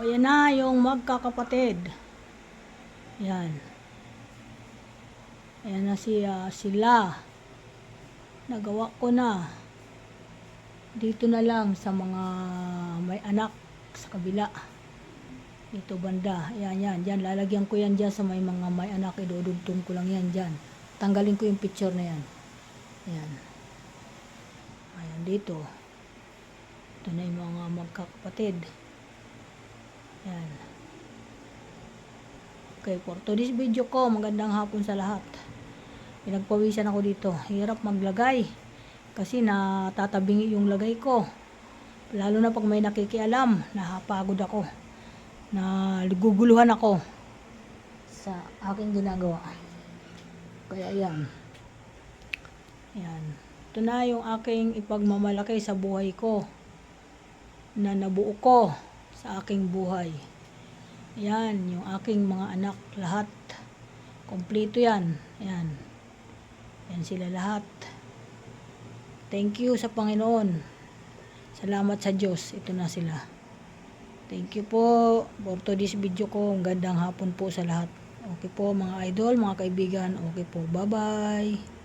Ayan na yung magkakapatid. Yan. Ayan na sila. Nagawa ko na. Dito na lang sa mga may anak sa kabila. Dito banda. Ayan, yan. Diyan, lalagyan ko yan dyan sa may mga may anak. Idudugtong ko lang yan dyan. Tanggalin ko yung picture na yan. Ayan. Ayan, dito. Ito na yung mga magkakapatid. Ayan. Okay, for today's video ko, magandang hapon sa lahat. Pinagpawisan ako dito. Hirap maglagay. Kasi natatabingi yung lagay ko. Lalo na pag may nakikialam, napagod ako. Naguguluhan ako sa aking ginagawa. Kaya yan. Yan. Ito na yung aking ipagmamalaki sa buhay ko. Na nabuo ko sa aking buhay. Yan, yung aking mga anak lahat. Kompleto yan. Yan. Yan sila lahat. Thank you sa Panginoon. Salamat sa Diyos. Ito na sila. Thank you po for today's video ko. Gandang hapon po sa lahat. Okay po mga idol, mga kaibigan. Okay po. Bye-bye.